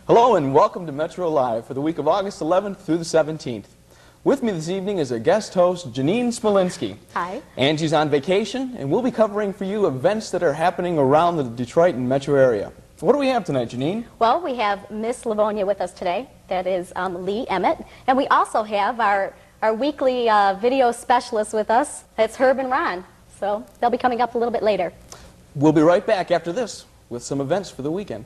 Hello and welcome to MetroAlive for the week of August 11th through the 17th. With me this evening is a guest host, Jeanine Smolinski. Hi. Angie's on vacation, and we'll be covering for you events that are happening around the Detroit and metro area. What do we have tonight, Jeanine? Well, we have Miss Livonia with us today. That is Lee Emmett. And we also have our weekly video specialist with us. That's Herb and Ron. So they'll be coming up a little bit later. We'll be right back after this with some events for the weekend.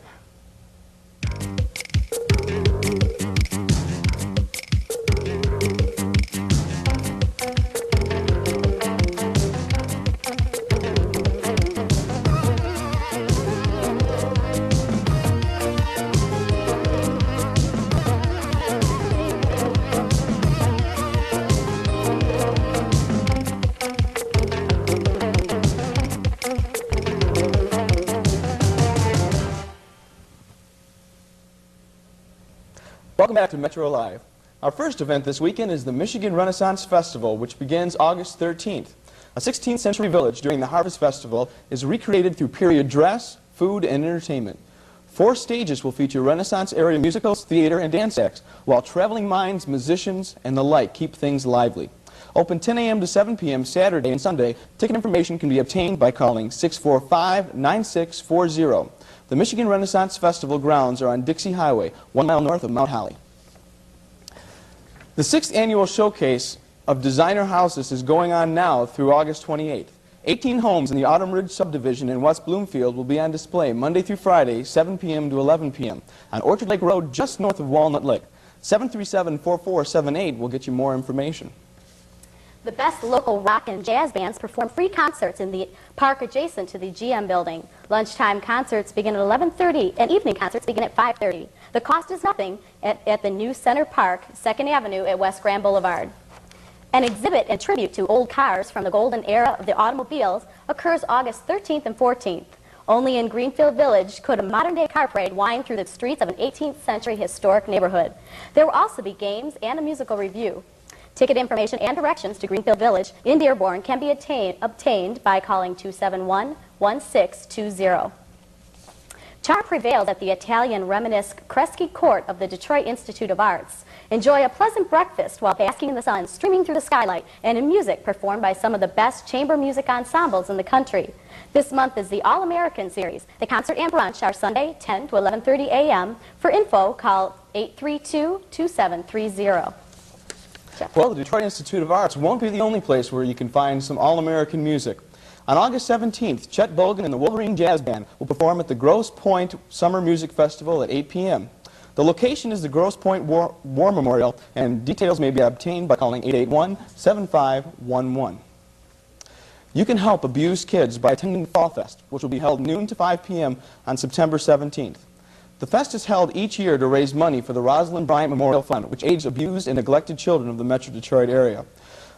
Welcome back to MetroAlive. Our first event this weekend is the Michigan Renaissance Festival, which begins August 13th. A 16th century village during the Harvest Festival is recreated through period dress, food, and entertainment. 4 stages will feature Renaissance area musicals, theater, and dance acts, while traveling minds, musicians, and the like keep things lively. Open 10 a.m. to 7 p.m. Saturday and Sunday. Ticket information can be obtained by calling 645-9640. The Michigan Renaissance Festival grounds are on Dixie Highway, 1 mile north of Mount Holly. The 6th annual showcase of designer houses is going on now through August 28th. 18 homes in the Autumn Ridge subdivision in West Bloomfield will be on display Monday through Friday, 7 p.m. to 11 p.m. on Orchard Lake Road just north of Walnut Lake. 737-4478 will get you more information. The best local rock and jazz bands perform free concerts in the park adjacent to the GM building. Lunchtime concerts begin at 11:30 and evening concerts begin at 5:30. The cost is nothing at the new Center Park, 2nd Avenue at West Grand Boulevard. An exhibit and tribute to old cars from the golden era of the automobiles occurs August 13th and 14th. Only in Greenfield Village could a modern-day car parade wind through the streets of an 18th century historic neighborhood. There will also be games and a musical review. Ticket information and directions to Greenfield Village in Dearborn can be obtained by calling 271-1620. Charm prevails at the Italian Romanesque Kresge Court of the Detroit Institute of Arts. Enjoy a pleasant breakfast while basking in the sun, streaming through the skylight, and in music performed by some of the best chamber music ensembles in the country. This month is the All-American Series. The concert and brunch are Sunday, 10 to 11:30 a.m. For info, call 832-2730. Well, the Detroit Institute of Arts won't be the only place where you can find some all-American music. On August 17th, Chet Bogan and the Wolverine Jazz Band will perform at the Grosse Pointe Summer Music Festival at 8 p.m. The location is the Grosse Pointe War Memorial, and details may be obtained by calling 881-7511. You can help abused kids by attending the Fall Fest, which will be held noon to 5 p.m. on September 17th. The fest is held each year to raise money for the Rosalind Bryant Memorial Fund, which aids abused and neglected children of the Metro Detroit area.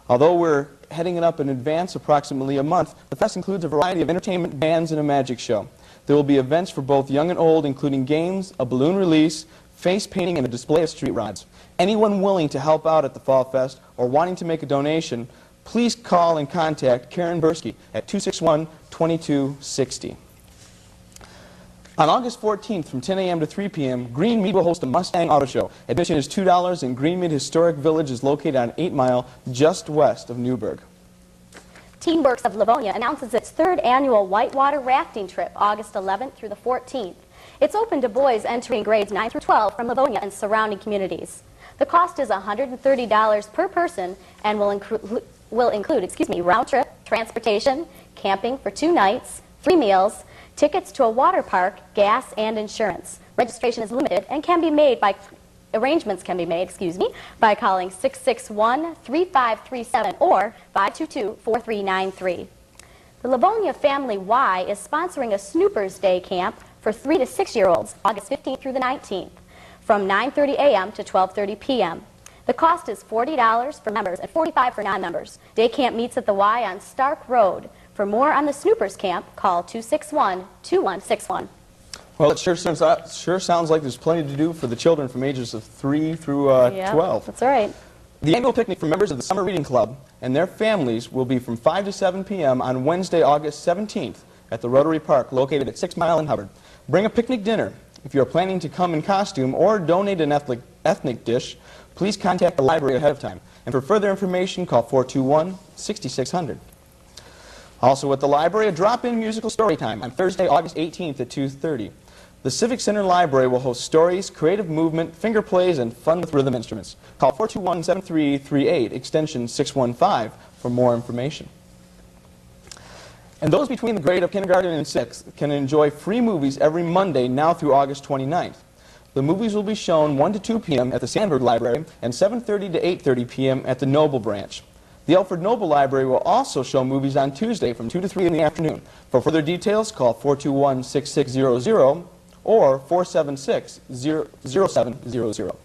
Although we're heading it up in advance approximately a month, the fest includes a variety of entertainment, bands, and a magic show. There will be events for both young and old, including games, a balloon release, face painting, and a display of street rods. Anyone willing to help out at the Fall Fest or wanting to make a donation, please call and contact Karen Bursky at 261-2260. On August 14th from 10 a.m. to 3 p.m., Green Mead will host a Mustang Auto Show. Admission is $2, and Green Mead Historic Village is located on 8 Mile, just west of Newburgh. Teamworks of Livonia announces its 3rd annual whitewater rafting trip, August 11th through the 14th. It's open to boys entering grades 9 through 12 from Livonia and surrounding communities. The cost is $130 per person and will include round-trip transportation, camping for 2 nights, 3 meals, tickets to a water park, gas, and insurance. Registration is limited and arrangements can be made, by calling 661-3537 or 522-4393. The Livonia Family Y is sponsoring a Snoopers Day camp for 3 to 6-year-olds, August 15th through the 19th, from 9:30 a.m. to 12:30 p.m. The cost is $40 for members and $45 for non-members. Day camp meets at the Y on Stark Road. For more on the Snoopers Camp, call 261-2161. Well, it sure sounds like there's plenty to do for the children from ages of 3 through 12. That's right. The annual picnic for members of the Summer Reading Club and their families will be from 5 to 7 p.m. on Wednesday, August 17th at the Rotary Park located at 6 Mile and Hubbard. Bring a picnic dinner If you are planning to come in costume or donate an ethnic dish, please contact the library ahead of time. And for further information, call 421-6600. Also at the library, a drop-in musical story time on Thursday, August 18th at 2:30. The Civic Center Library will host stories, creative movement, finger plays, and fun with rhythm instruments. Call 421-7338, extension 615 for more information. And those between the grade of kindergarten and 6th can enjoy free movies every Monday now through August 29th. The movies will be shown 1 to 2 p.m. at the Sandburg Library and 7:30 to 8:30 p.m. at the Noble Branch. The Alfred Noble Library will also show movies on Tuesday from 2 to 3 in the afternoon. For further details, call 421-6600 or 476-0700.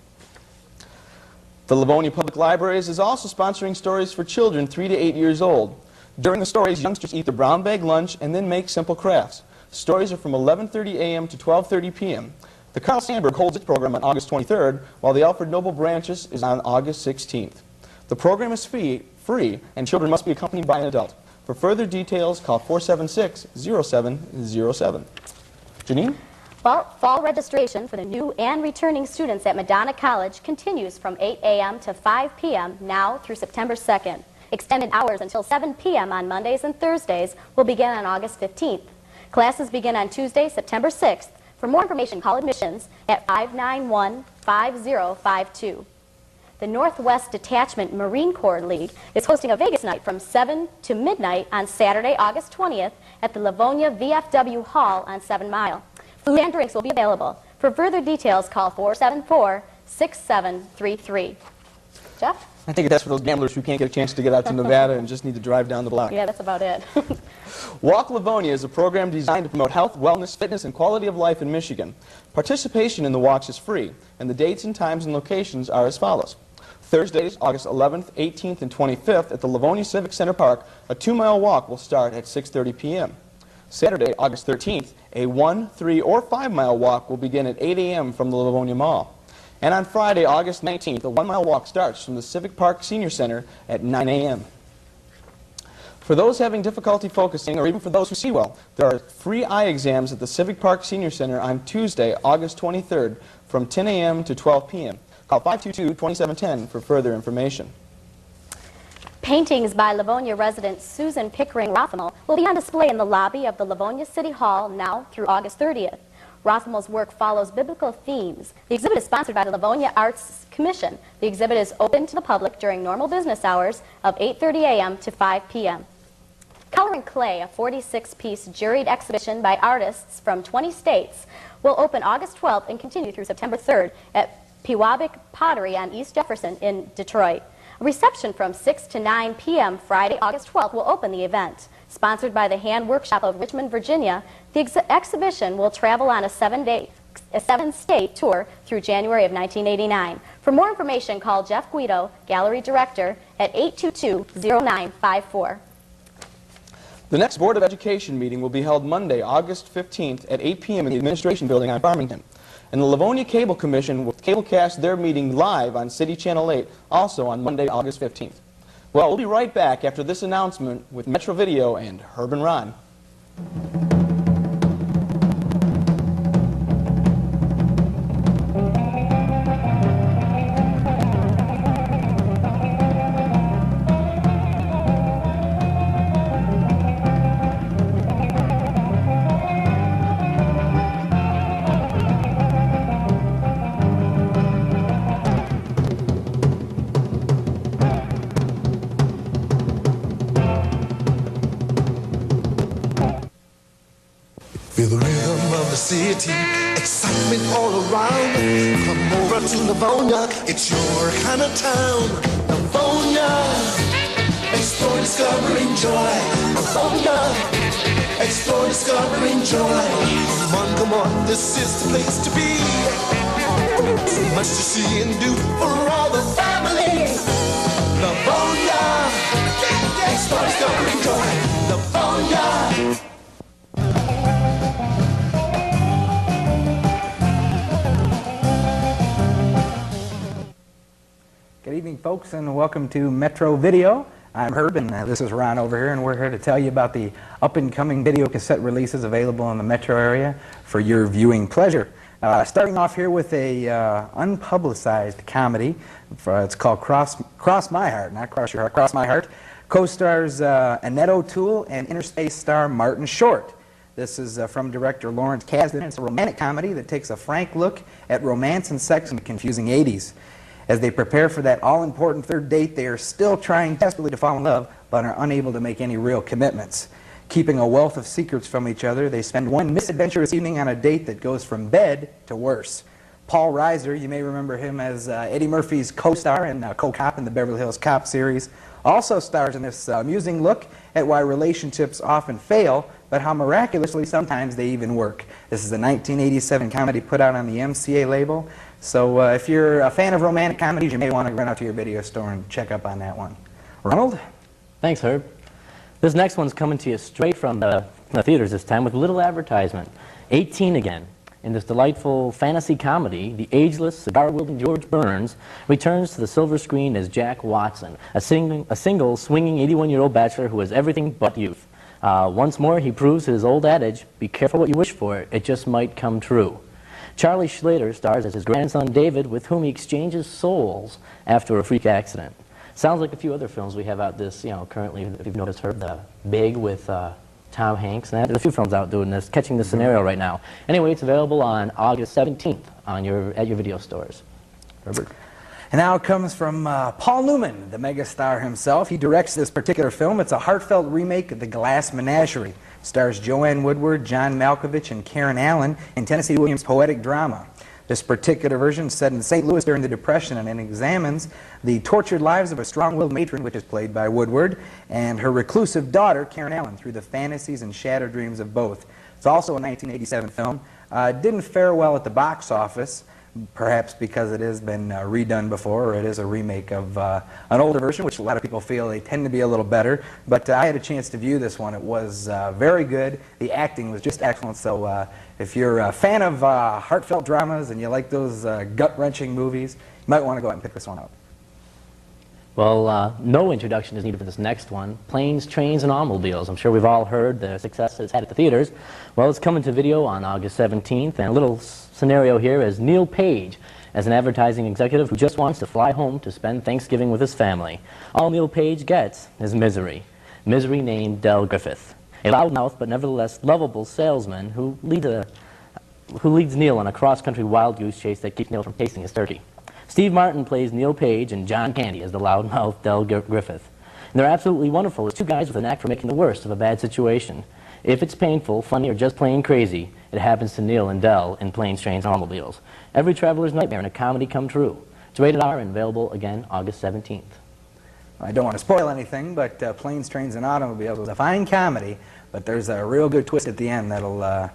The Livonia Public Libraries is also sponsoring stories for children 3 to 8 years old. During the stories, youngsters eat the brown bag lunch and then make simple crafts. Stories are from 11:30 a.m. to 12:30 p.m. The Carl Sandburg holds its program on August 23rd, while the Alfred Noble Branches is on August 16th. The program is free, and children must be accompanied by an adult. For further details, call 476-0707. Jeanine? Fall registration for the new and returning students at Madonna College continues from 8 a.m. to 5 p.m. now through September 2nd. Extended hours until 7 p.m. on Mondays and Thursdays will begin on August 15th. Classes begin on Tuesday, September 6th. For more information, call admissions at 591-5052. The Northwest Detachment Marine Corps League is hosting a Vegas night from 7 to midnight on Saturday, August 20th at the Livonia VFW Hall on 7 Mile. Food and drinks will be available. For further details, call 474-6733. Jeff? I think that's for those gamblers who can't get a chance to get out to Nevada and just need to drive down the block. Yeah, that's about it. Walk Livonia is a program designed to promote health, wellness, fitness, and quality of life in Michigan. Participation in the walks is free, and the dates and times and locations are as follows. Thursdays, August 11th, 18th, and 25th at the Livonia Civic Center Park, a 2-mile walk will start at 6:30 p.m. Saturday, August 13th, a 1-, 3-, or 5-mile walk will begin at 8 a.m. from the Livonia Mall. And on Friday, August 19th, a 1-mile walk starts from the Civic Park Senior Center at 9 a.m. For those having difficulty focusing, or even for those who see well, there are free eye exams at the Civic Park Senior Center on Tuesday, August 23rd, from 10 a.m. to 12 p.m. Call 522-2710 for further information. Paintings by Livonia resident Susan Pickering Rothamel will be on display in the lobby of the Livonia City Hall now through August 30th. Rothamel's work follows biblical themes. The exhibit is sponsored by the Livonia Arts Commission. The exhibit is open to the public during normal business hours of 8:30 a.m. to 5 p.m. Color and Clay, a 46-piece juried exhibition by artists from 20 states, will open August 12th and continue through September 3rd at Pewabic Pottery on East Jefferson in Detroit. A reception from 6 to 9 p.m. Friday, August 12th will open the event. Sponsored by the Hand Workshop of Richmond, Virginia, the exhibition will travel on a 7-state tour through January of 1989. For more information, call Jeff Guido, Gallery Director, at 822-0954. The next Board of Education meeting will be held Monday, August 15th at 8 p.m. in the Administration Building on Farmington. And the Livonia Cable Commission will cablecast their meeting live on City Channel 8, also on Monday, August 15th. Well, we'll be right back after this announcement with Metro Video and Herb and Ron. Feel the rhythm of the city, excitement all around. Come over to Livonia, it's your kind of town. Livonia, explore, discover, enjoy. Livonia, explore, discover, enjoy. Come on, this is the place to be. So much to see and do for all the family. Livonia, explore, discover, enjoy. Livonia. Good evening, folks, and welcome to Metro Video. I'm Herb, and this is Ron over here, and we're here to tell you about the up-and-coming video cassette releases available in the Metro area for your viewing pleasure. Starting off here with a unpublicized comedy. It's called Cross My Heart, not Cross Your Heart, Cross My Heart. Co-stars Annette O'Toole and Interspace star Martin Short. This is from director Lawrence Kasdan. It's a romantic comedy that takes a frank look at romance and sex in the confusing 80s. As they prepare for that all-important third date, they are still trying desperately to fall in love, but are unable to make any real commitments. Keeping a wealth of secrets from each other, they spend one misadventurous evening on a date that goes from bed to worse. Paul Reiser, you may remember him as Eddie Murphy's co-star and co-cop in the Beverly Hills Cop series, also stars in this amusing look at why relationships often fail, but how miraculously sometimes they even work. This is a 1987 comedy put out on the MCA label, so if you're a fan of romantic comedies, you may want to run out to your video store and check up on that one. Ronald? Thanks, Herb. This next one's coming to you straight from the theaters this time with a little advertisement. 18 again. In this delightful fantasy comedy, the ageless, cigar-wielding George Burns returns to the silver screen as Jack Watson, a single, swinging 81-year-old bachelor who has everything but youth. Once more, he proves his old adage, be careful what you wish for, it just might come true. Charlie Schlater stars as his grandson David, with whom he exchanges souls after a freak accident. Sounds like a few other films we have out this, currently, if you've noticed, Herb, the Big with Tom Hanks, and there's a few films out doing this, catching this scenario right now. Anyway, it's available on August 17th at your video stores. Herbert? And now it comes from Paul Newman, the megastar himself. He directs this particular film. It's a heartfelt remake of The Glass Menagerie. Stars Joanne Woodward, John Malkovich, and Karen Allen in Tennessee Williams' poetic drama. This particular version is set in St. Louis during the Depression and examines the tortured lives of a strong-willed matron, which is played by Woodward, and her reclusive daughter, Karen Allen, through the fantasies and shattered dreams of both. It's also a 1987 film. Didn't fare well at the box office, perhaps because it has been redone before, or it is a remake of an older version, which a lot of people feel they tend to be a little better. But I had a chance to view this one. It was very good. The acting was just excellent. So if you're a fan of heartfelt dramas and you like those gut-wrenching movies, you might want to go out and pick this one up. Well, no introduction is needed for this next one. Planes, Trains, and Automobiles. I'm sure we've all heard the success it's had at the theaters. Well, it's coming to video on August 17th, and a little scenario here is Neil Page as an advertising executive who just wants to fly home to spend Thanksgiving with his family. All Neil Page gets is misery. Misery named Del Griffith, a loudmouth but nevertheless lovable salesman who leads Neil on a cross-country wild goose chase that keeps Neil from tasting his turkey. Steve Martin plays Neil Page and John Candy as the loudmouth Del Griffith. And they're absolutely wonderful as two guys with a knack for making the worst of a bad situation. If it's painful, funny, or just plain crazy, it happens to Neil and Del in Planes, Trains, and Automobiles. Every traveler's nightmare in a comedy come true. It's rated R and available again August 17th. I don't want to spoil anything, but Planes, Trains, and Automobiles is a fine comedy, but there's a real good twist at the end that'll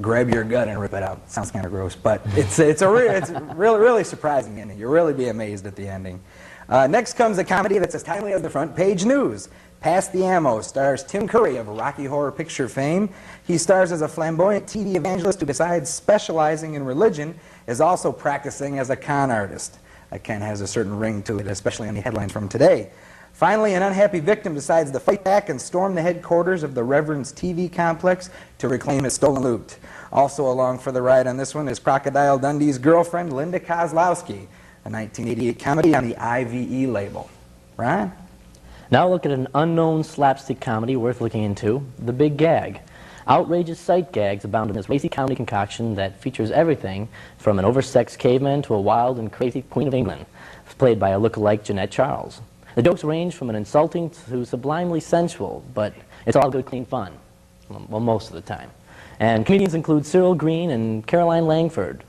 grab your gut and rip it out. Sounds kind of gross, but it's really surprising ending. You'll really be amazed at the ending. Next comes a comedy that's as timely as the front page news. Pass the Ammo stars Tim Curry of Rocky Horror Picture fame. He stars as a flamboyant TV evangelist who, besides specializing in religion, is also practicing as a con artist. That kind of has a certain ring to it, especially on the headlines from today. Finally, an unhappy victim decides to fight back and storm the headquarters of the Reverend's TV complex to reclaim his stolen loot. Also along for the ride on this one is Crocodile Dundee's girlfriend, Linda Kozlowski, a 1988 comedy on the IVE label. Ron? Now look at an unknown slapstick comedy worth looking into, The Big Gag. Outrageous sight gags abound in this racy comedy concoction that features everything from an oversexed caveman to a wild and crazy Queen of England, played by a look-alike Jeanette Charles. The jokes range from an insulting to sublimely sensual, but it's all good, clean fun. Well, most of the time. And comedians include Cyril Green and Caroline Langford.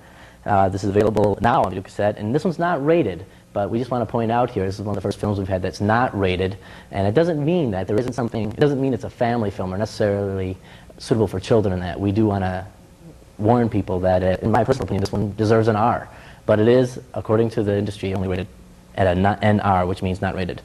This is available now on videocassette, and this one's not rated, but we just want to point out here, this is one of the first films we've had that's not rated, and it doesn't mean that there isn't something, it doesn't mean it's a family film or necessarily suitable for children in that. We do want to warn people that, in my personal opinion, this one deserves an R, but it is, according to the industry, only rated at an NR, which means not rated.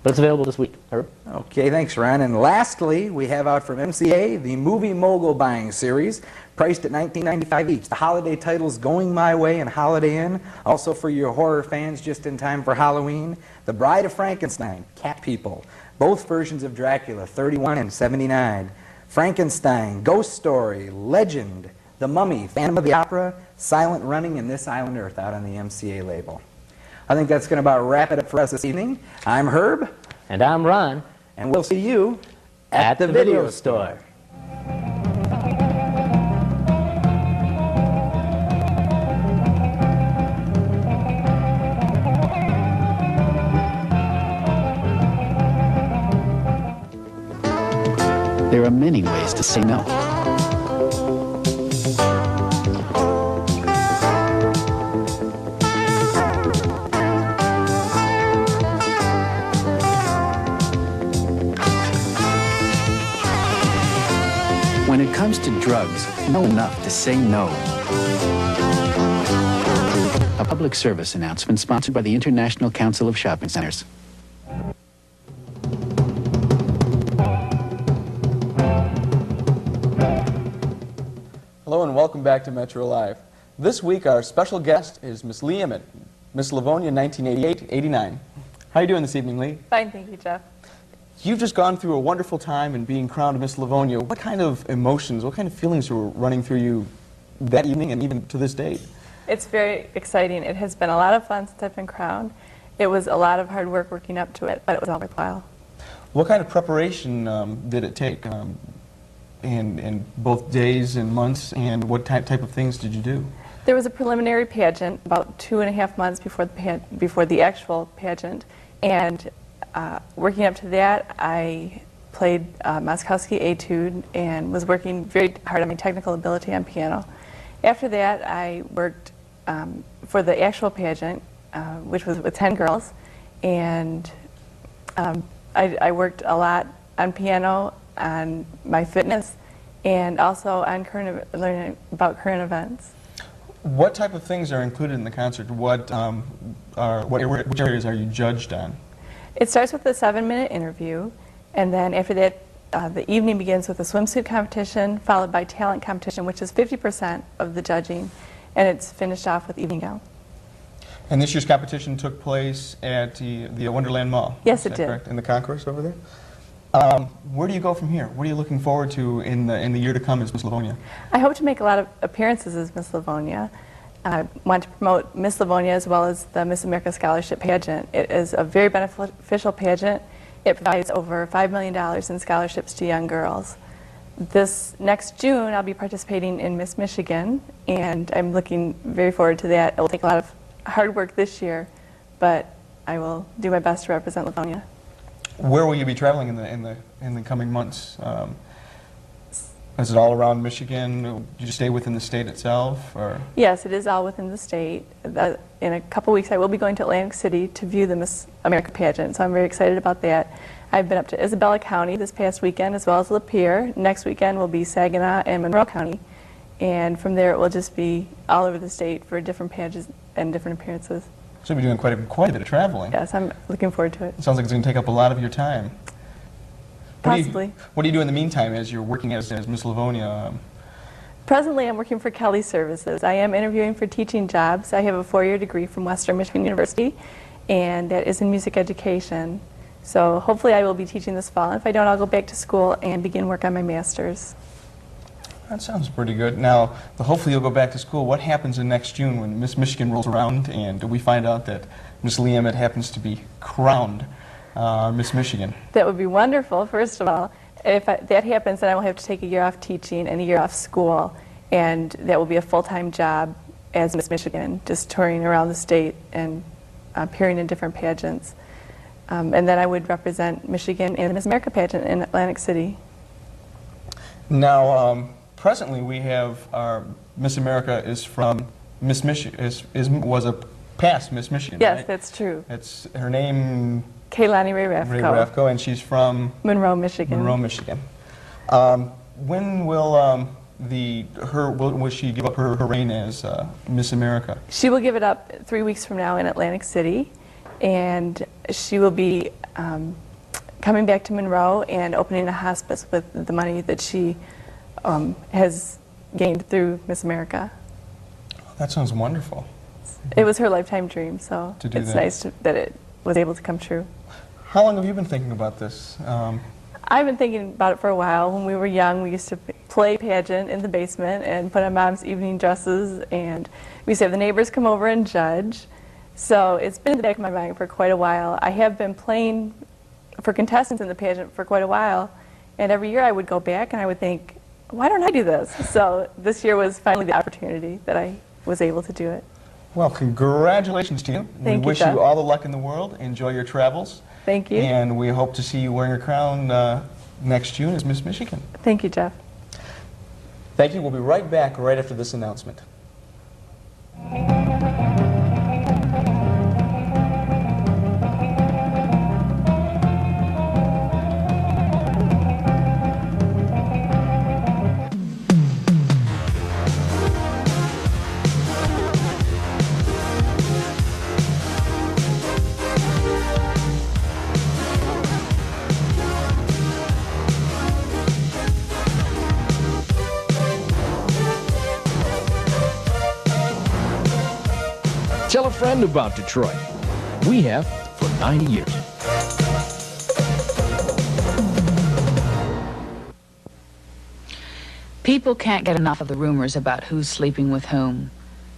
But it's available this week. Herb? Okay, thanks, Ron. And lastly, we have out from MCA the Movie Mogul Buying Series, priced at $19.95 each. The holiday titles Going My Way and Holiday Inn. Also for your horror fans, just in time for Halloween, The Bride of Frankenstein, Cat People. Both versions of Dracula, $31 and $79. Frankenstein, Ghost Story, Legend, The Mummy, Phantom of the Opera, Silent Running, and This Island Earth out on the MCA label. I think that's going to about wrap it up for us this evening. I'm Herb. And I'm Ron. And we'll see you At the video store. There are many ways to say no. When it comes to drugs, know enough to say no. A public service announcement sponsored by the International Council of Shopping Centers. Hello and welcome back to MetroAlive. This week our special guest is Miss Lee Emmett, Miss Livonia 1988-89. How are you doing this evening, Lee? Fine, thank you, Jeff. You've just gone through a wonderful time in being crowned Miss Livonia. What kind of emotions, what kind of feelings were running through you that evening and even to this date? It's very exciting. It has been a lot of fun since I've been crowned. It was a lot of hard work working up to it, but it was all worthwhile. What kind of preparation did it take in both days and months, and what type of things did you do? There was a preliminary pageant about 2.5 months before the actual pageant, and working up to that, I played Moskowski Etude and was working very hard on my technical ability on piano. After that, I worked for the actual pageant, which was with 10 girls, and I worked a lot on piano, on my fitness, and also on learning about current events. What type of things are included in the concert? Which areas are you judged on? It starts with a 7-minute interview, and then after that, the evening begins with a swimsuit competition, followed by talent competition, which is 50% of the judging, and it's finished off with evening gown. And this year's competition took place at the Wonderland Mall? Yes, Is it that did. correct? In the concourse over there? Where do you go from here? What are you looking forward to in the year to come as Miss Livonia? I hope to make a lot of appearances as Miss Livonia. I want to promote Miss Livonia as well as the Miss America Scholarship Pageant. It is a very beneficial pageant. It provides over $5 million in scholarships to young girls. This next June, I'll be participating in Miss Michigan, and I'm looking very forward to that. It will take a lot of hard work this year, but I will do my best to represent Livonia. Where will you be traveling in the coming months? Is it all around Michigan? Do you stay within the state itself, or? Yes, it is all within the state. In a couple weeks, I will be going to Atlantic City to view the Miss America pageant, so I'm very excited about that. I've been up to Isabella County this past weekend, as well as Lapeer. Next weekend will be Saginaw and Monroe County, and from there it will just be all over the state for different pageants and different appearances. So you'll be doing quite a bit of traveling. Yes, I'm looking forward to it. It sounds like it's going to take up a lot of your time. Possibly. What do you do in the meantime as you're working as Miss Livonia? Presently, I'm working for Kelly Services. I am interviewing for teaching jobs. I have a 4-year degree from Western Michigan University, and that is in music education. So hopefully I will be teaching this fall. If I don't, I'll go back to school and begin work on my master's. That sounds pretty good. Now, hopefully you'll go back to school. What happens in next June when Miss Michigan rolls around and we find out that Miss Lee Emmett happens to be crowned Miss Michigan? That would be wonderful, first of all. If that happens, then I will have to take a year off teaching and a year off school, and that will be a full-time job as Miss Michigan, just touring around the state and appearing in different pageants. And then I would represent Michigan in the Miss America pageant in Atlantic City. Now, presently we have our Miss America is from Miss Michigan, was a past Miss Michigan, Yes, right? that's true. It's her name, Kaylani Ray Rafko. Ray Rafko, and she's from Monroe, Michigan. Monroe, Michigan. When will will she give up her reign as Miss America? She will give it up 3 weeks from now in Atlantic City, and she will be coming back to Monroe and opening a hospice with the money that she has gained through Miss America. That sounds wonderful. It was her lifetime dream, so To do it's that. nice that it was able to come true. How long have you been thinking about this? I've been thinking about it for a while. When we were young, we used to play pageant in the basement and put on Mom's evening dresses, and we used to have the neighbors come over and judge. So it's been in the back of my mind for quite a while. I have been playing for contestants in the pageant for quite a while, and every year I would go back and I would think, why don't I do this? So this year was finally the opportunity that I was able to do it. Well, congratulations to you. Thank we wish Jeff. you all the luck in the world. Enjoy your travels. Thank you. And we hope to see you wearing your crown next June as Miss Michigan. Thank you, Jeff. Thank you. We'll be right back right after this announcement. Tell a friend about Detroit. We have for 90 years. People can't get enough of the rumors about who's sleeping with whom.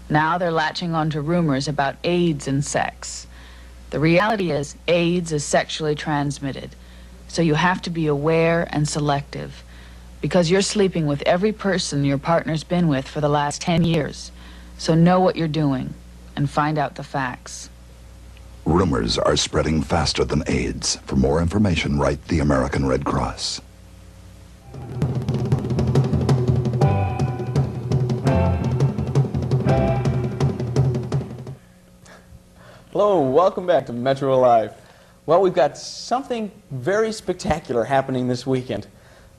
Now they're latching onto rumors about AIDS and sex. The reality is, AIDS is sexually transmitted. So you have to be aware and selective, because you're sleeping with every person your partner's been with for the last 10 years. So know what you're doing and find out the facts. Rumors are spreading faster than AIDS. For more information, write the American Red Cross. Hello, welcome back to MetroAlive. Well, we've got something very spectacular happening this weekend.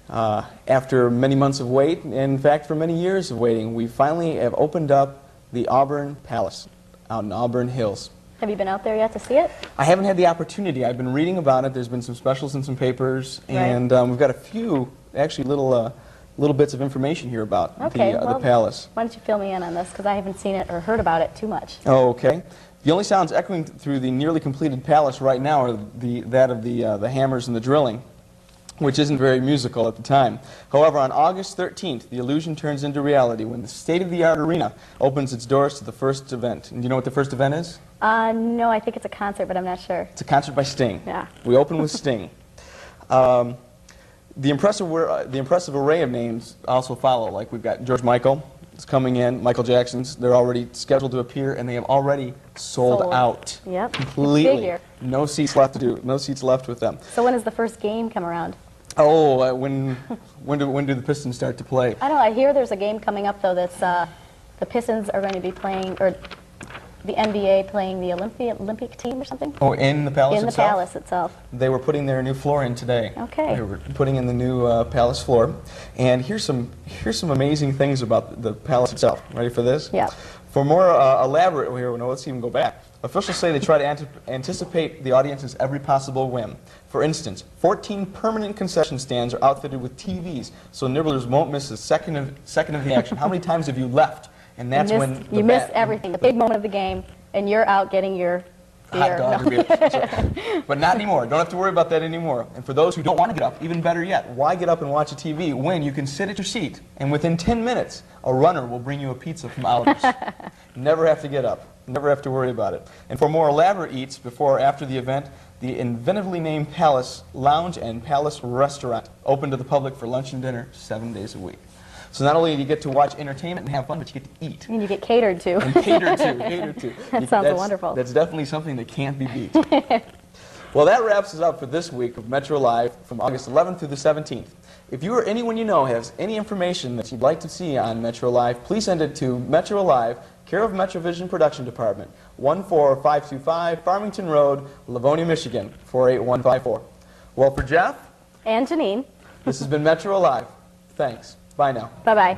After many months of wait, in fact for many years of waiting, we finally have opened up the Auburn Palace out in Auburn Hills. Have you been out there yet to see it? I haven't had the opportunity. I've been reading about it. There's been some specials in some papers, and we've got a few actually little bits of information here about the palace. Why don't you fill me in on this, because I haven't seen it or heard about it too much. Oh, okay. The only sounds echoing through the nearly completed palace right now are that of the hammers and the drilling, which isn't very musical at the time. However, on August 13th, the illusion turns into reality when the state-of-the-art arena opens its doors to the first event. And do you know what the first event is? No, I think it's a concert, but I'm not sure. It's a concert by Sting. Yeah. We open with Sting. The impressive array of names also follow. Like we've got George Michael is coming in, Michael Jackson's. They're already scheduled to appear, and they have already sold out. Yep. Completely. No seats left to do. No seats left with them. So when does the first game come around? Oh, when do the Pistons start to play? I don't know. I hear there's a game coming up though that's the Pistons are going to be playing, or the NBA playing the Olympic team or something. Oh, in the palace itself? In the palace itself. They were putting their new floor in today. Okay. They were putting in the new palace floor. And here's some amazing things about the palace itself. Ready for this? Yeah. For more elaborate, let's even go back. Officials say they try to anticipate the audience's every possible whim. For instance, 14 permanent concession stands are outfitted with TVs, so nibblers won't miss a second of the action. How many times have you left? And that's when you miss everything, the big moment of the game, and you're out getting your beer. Hot dog or beer. But not anymore. Don't have to worry about that anymore. And for those who don't want to get up, even better yet, why get up and watch a TV when you can sit at your seat and within 10 minutes a runner will bring you a pizza from Oliver's. Never have to get up. Never have to worry about it. And for more elaborate eats before or after the event, the inventively named Palace Lounge and Palace Restaurant, open to the public for lunch and dinner 7 days a week. So not only do you get to watch entertainment and have fun, but you get to eat. And you get catered to. And catered to. That sounds wonderful. That's definitely something that can't be beat. Well, that wraps us up for this week of MetroAlive from August 11th through the 17th. If you or anyone you know has any information that you'd like to see on MetroAlive, please send it to MetroAlive, care of Metrovision Production Department, 14525 Farmington Road, Livonia, Michigan, 48154. Well, for Jeff and Jeanine, this has been MetroAlive. Thanks. Bye now. Bye-bye.